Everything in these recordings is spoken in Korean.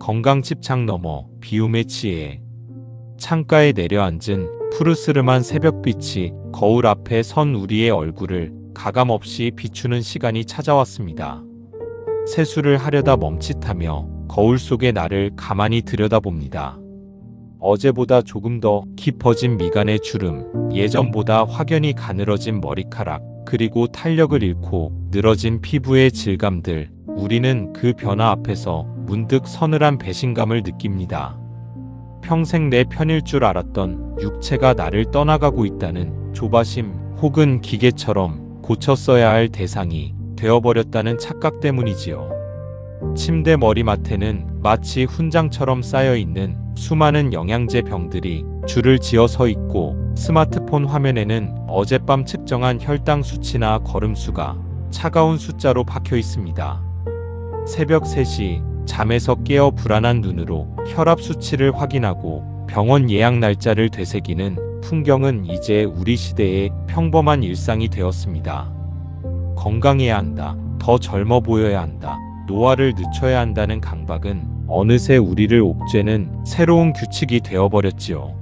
건강집착 넘어 비움에 취해 창가에 내려앉은 푸르스름한 새벽빛이 거울 앞에 선 우리의 얼굴을 가감없이 비추는 시간이 찾아왔습니다. 세수를 하려다 멈칫하며 거울 속의 나를 가만히 들여다봅니다. 어제보다 조금 더 깊어진 미간의 주름, 예전보다 확연히 가늘어진 머리카락, 그리고 탄력을 잃고 늘어진 피부의 질감들, 우리는 그 변화 앞에서 문득 서늘한 배신감을 느낍니다. 평생 내 편일 줄 알았던 육체가 나를 떠나가고 있다는 조바심, 혹은 기계처럼 고쳤어야 할 대상이 되어버렸다는 착각 때문이지요. 침대 머리맡에는 마치 훈장처럼 쌓여있는 수많은 영양제 병들이 줄을 지어 서 있고, 스마트폰 화면에는 어젯밤 측정한 혈당 수치나 걸음수가 차가운 숫자로 박혀 있습니다. 새벽 3시 잠에서 깨어 불안한 눈으로 혈압 수치를 확인하고 병원 예약 날짜를 되새기는 풍경은 이제 우리 시대의 평범한 일상이 되었습니다. 건강해야 한다, 더 젊어 보여야 한다, 노화를 늦춰야 한다는 강박은 어느새 우리를 옥죄는 새로운 규칙이 되어버렸지요.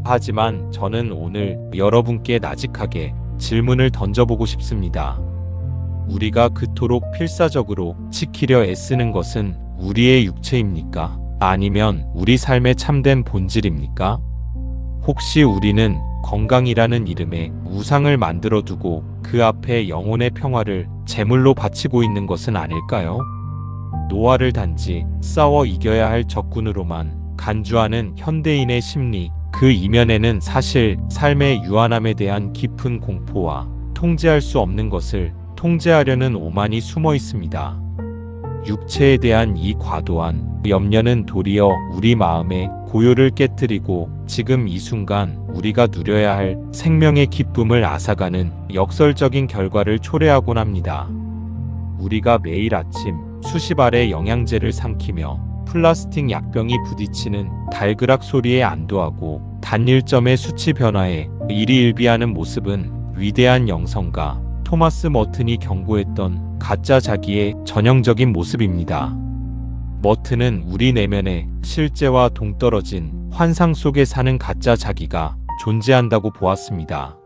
하지만 저는 오늘 여러분께 나직하게 질문을 던져보고 싶습니다. 우리가 그토록 필사적으로 지키려 애쓰는 것은 우리의 육체입니까? 아니면 우리 삶의 참된 본질입니까? 혹시 우리는 건강이라는 이름에 우상을 만들어 두고 그 앞에 영혼의 평화를 제물로 바치고 있는 것은 아닐까요? 노화를 단지 싸워 이겨야 할 적군으로만 간주하는 현대인의 심리, 그 이면에는 사실 삶의 유한함에 대한 깊은 공포와 통제할 수 없는 것을 통제하려는 오만이 숨어 있습니다. 육체에 대한 이 과도한 염려는 도리어 우리 마음의 고요를 깨뜨리고 지금 이 순간 우리가 누려야 할 생명의 기쁨을 앗아가는 역설적인 결과를 초래하곤 합니다. 우리가 매일 아침 수십 알의 영양제를 삼키며 플라스틱 약병이 부딪히는 달그락 소리에 안도하고 단 1점의 수치 변화에 일희일비하는 모습은 위대한 영성가 토마스 머튼이 경고했던 가짜 자기의 전형적인 모습입니다. 머튼은 우리 내면에 실제와 동떨어진 환상 속에 사는 가짜 자기가 존재한다고 보았습니다.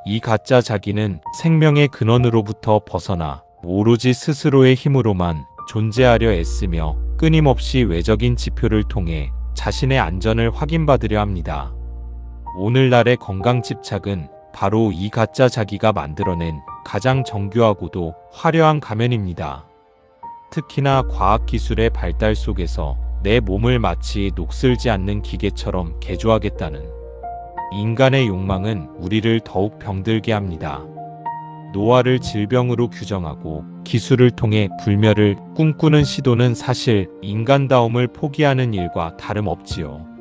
이 가짜 자기는 생명의 근원으로부터 벗어나 오로지 스스로의 힘으로만 존재하려 애쓰며 끊임없이 외적인 지표를 통해 자신의 안전을 확인받으려 합니다. 오늘날의 건강 집착은 바로 이 가짜 자기가 만들어낸 가장 정교하고도 화려한 가면입니다. 특히나 과학기술의 발달 속에서 내 몸을 마치 녹슬지 않는 기계처럼 개조하겠다는 인간의 욕망은 우리를 더욱 병들게 합니다. 노화를 질병으로 규정하고 기술을 통해 불멸을 꿈꾸는 시도는 사실 인간다움을 포기하는 일과 다름없지요.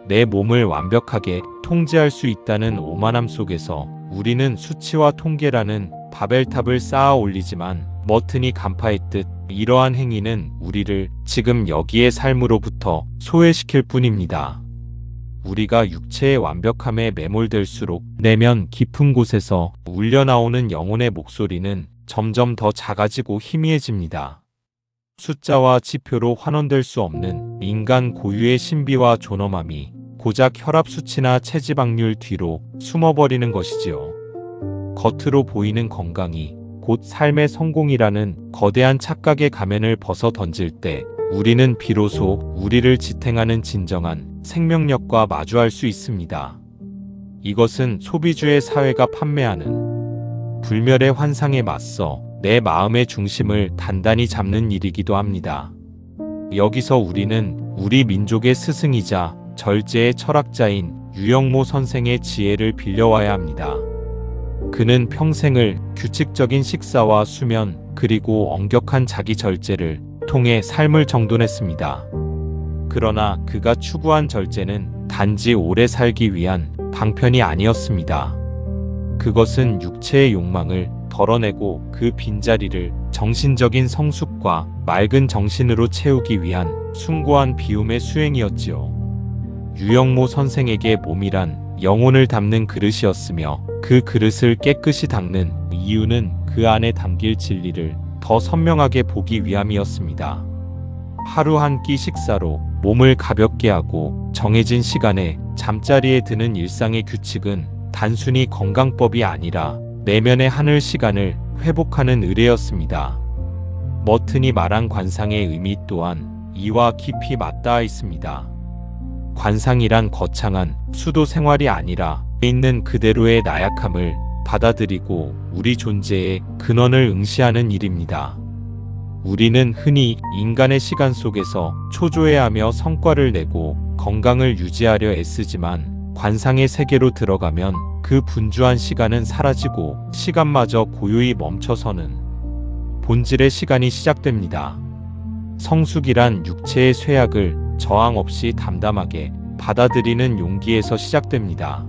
내 몸을 완벽하게 통제할 수 있다는 오만함 속에서 우리는 수치와 통계라는 바벨탑을 쌓아 올리지만 머튼이 간파했듯 이러한 행위는 우리를 지금 여기의 삶으로부터 소외시킬 뿐입니다. 우리가 육체의 완벽함에 매몰될수록 내면 깊은 곳에서 울려나오는 영혼의 목소리는 점점 더 작아지고 희미해집니다. 숫자와 지표로 환원될 수 없는 인간 고유의 신비와 존엄함이 고작 혈압 수치나 체지방률 뒤로 숨어버리는 것이지요. 겉으로 보이는 건강이 곧 삶의 성공이라는 거대한 착각의 가면을 벗어 던질 때 우리는 비로소 우리를 지탱하는 진정한 생명력과 마주할 수 있습니다. 이것은 소비주의 사회가 판매하는 불멸의 환상에 맞서 내 마음의 중심을 단단히 잡는 일이기도 합니다. 여기서 우리는 우리 민족의 스승이자 절제의 철학자인 유영모 선생의 지혜를 빌려와야 합니다. 그는 평생을 규칙적인 식사와 수면 그리고 엄격한 자기 절제를 통해 삶을 정돈했습니다. 그러나 그가 추구한 절제는 단지 오래 살기 위한 방편이 아니었습니다. 그것은 육체의 욕망을 덜어내고 그 빈자리를 정신적인 성숙과 맑은 정신으로 채우기 위한 숭고한 비움의 수행이었지요. 유영모 선생에게 몸이란 영혼을 담는 그릇이었으며 그 그릇을 깨끗이 닦는 이유는 그 안에 담길 진리를 더 선명하게 보기 위함이었습니다. 하루 한 끼 식사로 몸을 가볍게 하고 정해진 시간에 잠자리에 드는 일상의 규칙은 단순히 건강법이 아니라 내면의 하늘 시간을 회복하는 의례였습니다. 머튼이 말한 관상의 의미 또한 이와 깊이 맞닿아 있습니다. 관상이란 거창한 수도 생활이 아니라 있는 그대로의 나약함을 받아들이고 우리 존재의 근원을 응시하는 일입니다. 우리는 흔히 인간의 시간 속에서 초조해하며 성과를 내고 건강을 유지하려 애쓰지만 관상의 세계로 들어가면 그 분주한 시간은 사라지고 시간마저 고요히 멈춰서는 본질의 시간이 시작됩니다. 성숙이란 육체의 쇠약을 저항 없이 담담하게 받아들이는 용기에서 시작됩니다.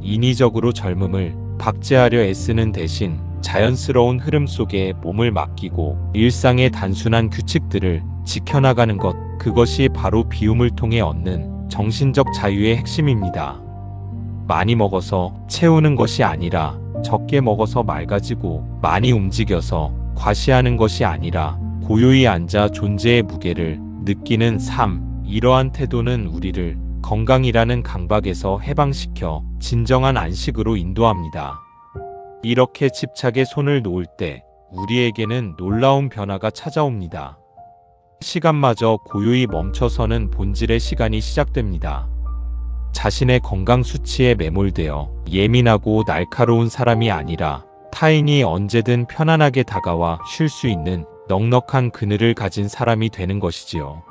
인위적으로 젊음을 박제하려 애쓰는 대신 자연스러운 흐름 속에 몸을 맡기고 일상의 단순한 규칙들을 지켜나가는 것, 그것이 바로 비움을 통해 얻는 정신적 자유의 핵심입니다. 많이 먹어서 채우는 것이 아니라 적게 먹어서 맑아지고, 많이 움직여서 과시하는 것이 아니라 고요히 앉아 존재의 무게를 느끼는 삶, 이러한 태도는 우리를 건강이라는 강박에서 해방시켜 진정한 안식으로 인도합니다. 이렇게 집착에 손을 놓을 때 우리에게는 놀라운 변화가 찾아옵니다. 시간마저 고요히 멈춰서는 본질의 시간이 시작됩니다. 자신의 건강 수치에 매몰되어 예민하고 날카로운 사람이 아니라 타인이 언제든 편안하게 다가와 쉴 수 있는 넉넉한 그늘을 가진 사람이 되는 것이지요.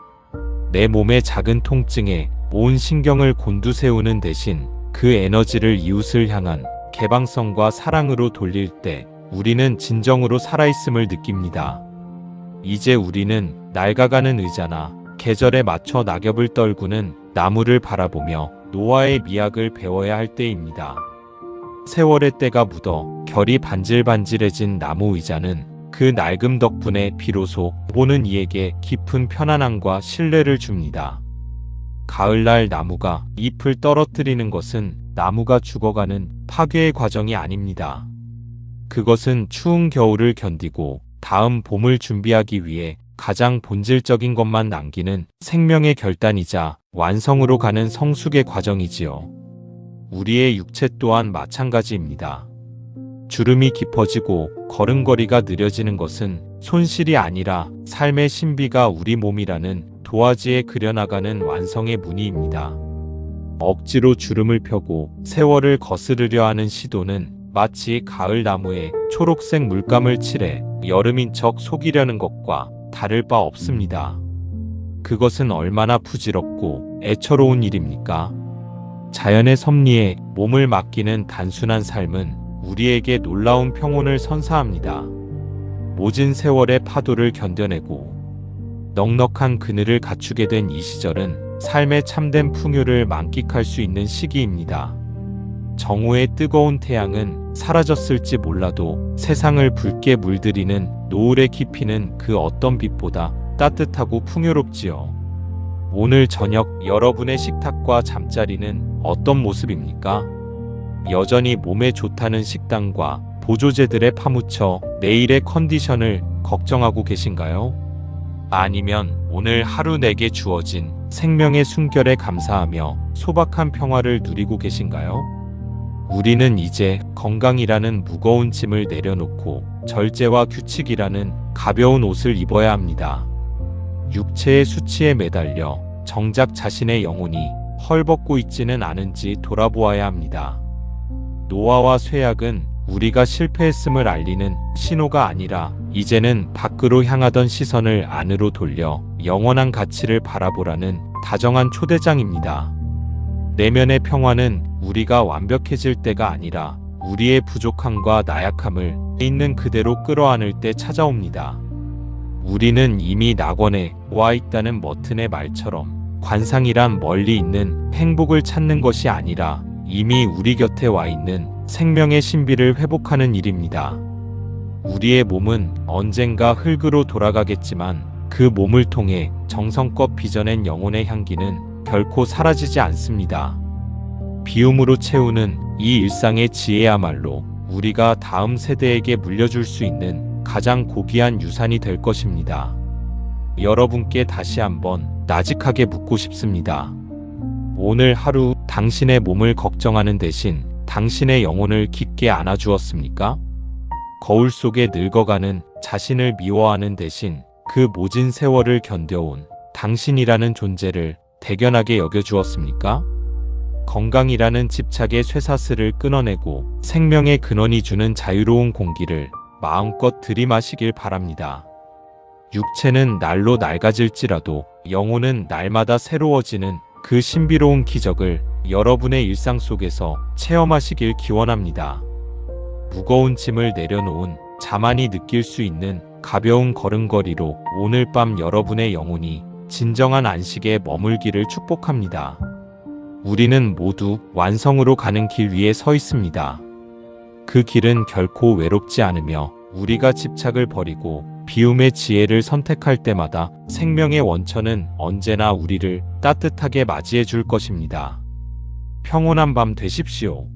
내 몸의 작은 통증에 온 신경을 곤두세우는 대신 그 에너지를 이웃을 향한 개방성과 사랑으로 돌릴 때 우리는 진정으로 살아있음을 느낍니다. 이제 우리는 낡아가는 의자나 계절에 맞춰 낙엽을 떨구는 나무를 바라보며 노화의 미학을 배워야 할 때입니다. 세월의 때가 묻어 결이 반질반질해진 나무 의자는 그 낡음 덕분에 비로소 보는 이에게 깊은 편안함과 신뢰를 줍니다. 가을날 나무가 잎을 떨어뜨리는 것은 나무가 죽어가는 파괴의 과정이 아닙니다. 그것은 추운 겨울을 견디고 다음 봄을 준비하기 위해 가장 본질적인 것만 남기는 생명의 결단이자 완성으로 가는 성숙의 과정이지요. 우리의 육체 또한 마찬가지입니다. 주름이 깊어지고 걸음걸이가 느려지는 것은 손실이 아니라 삶의 신비가 우리 몸이라는 도화지에 그려나가는 완성의 무늬입니다. 억지로 주름을 펴고 세월을 거스르려 하는 시도는 마치 가을 나무에 초록색 물감을 칠해 여름인 척 속이려는 것과 다를 바 없습니다. 그것은 얼마나 부질없고 애처로운 일입니까? 자연의 섭리에 몸을 맡기는 단순한 삶은 우리에게 놀라운 평온을 선사합니다. 모진 세월의 파도를 견뎌내고 넉넉한 그늘을 갖추게 된 이 시절은 삶의 참된 풍요를 만끽할 수 있는 시기입니다. 정오의 뜨거운 태양은 사라졌을지 몰라도 세상을 붉게 물들이는 노을의 깊이는 그 어떤 빛보다 따뜻하고 풍요롭지요. 오늘 저녁 여러분의 식탁과 잠자리는 어떤 모습입니까? 여전히 몸에 좋다는 식단과 보조제들에 파묻혀 내일의 컨디션을 걱정하고 계신가요? 아니면 오늘 하루 내게 주어진 생명의 숨결에 감사하며 소박한 평화를 누리고 계신가요? 우리는 이제 건강이라는 무거운 짐을 내려놓고 절제와 규칙이라는 가벼운 옷을 입어야 합니다. 육체의 수치에 매달려 정작 자신의 영혼이 헐벗고 있지는 않은지 돌아보아야 합니다. 노화와 쇠약은 우리가 실패했음을 알리는 신호가 아니라 이제는 밖으로 향하던 시선을 안으로 돌려 영원한 가치를 바라보라는 다정한 초대장입니다. 내면의 평화는 우리가 완벽해질 때가 아니라 우리의 부족함과 나약함을 있는 그대로 끌어안을 때 찾아옵니다. 우리는 이미 낙원에 와 있다는 머튼의 말처럼 관상이란 멀리 있는 행복을 찾는 것이 아니라 이미 우리 곁에 와 있는 생명의 신비를 회복하는 일입니다. 우리의 몸은 언젠가 흙으로 돌아가겠지만 그 몸을 통해 정성껏 빚어낸 영혼의 향기는 결코 사라지지 않습니다. 비움으로 채우는 이 일상의 지혜야말로 우리가 다음 세대에게 물려줄 수 있는 가장 고귀한 유산이 될 것입니다. 여러분께 다시 한번 나직하게 묻고 싶습니다. 오늘 하루 당신의 몸을 걱정하는 대신 당신의 영혼을 깊게 안아주었습니까? 거울 속에 늙어가는 자신을 미워하는 대신 그 모진 세월을 견뎌온 당신이라는 존재를 대견하게 여겨주었습니까? 건강이라는 집착의 쇠사슬을 끊어내고 생명의 근원이 주는 자유로운 공기를 마음껏 들이마시길 바랍니다. 육체는 날로 낡아질지라도 영혼은 날마다 새로워지는 그 신비로운 기적을 여러분의 일상 속에서 체험하시길 기원합니다. 무거운 짐을 내려놓은 자만이 느낄 수 있는 가벼운 걸음걸이로 오늘 밤 여러분의 영혼이 진정한 안식에 머물기를 축복합니다. 우리는 모두 완성으로 가는 길 위에 서 있습니다. 그 길은 결코 외롭지 않으며 우리가 집착을 버리고 비움의 지혜를 선택할 때마다 생명의 원천은 언제나 우리를 따뜻하게 맞이해 줄 것입니다. 평온한 밤 되십시오.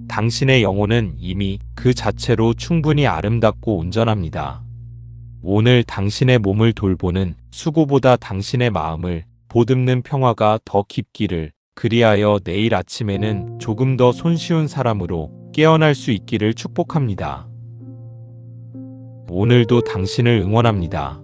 당신의 영혼은 이미 그 자체로 충분히 아름답고 온전합니다. 오늘 당신의 몸을 돌보는 수고보다 당신의 마음을 보듬는 평화가 더 깊기를, 그리하여 내일 아침에는 조금 더 손쉬운 사람으로 깨어날 수 있기를 축복합니다. 오늘도 당신을 응원합니다.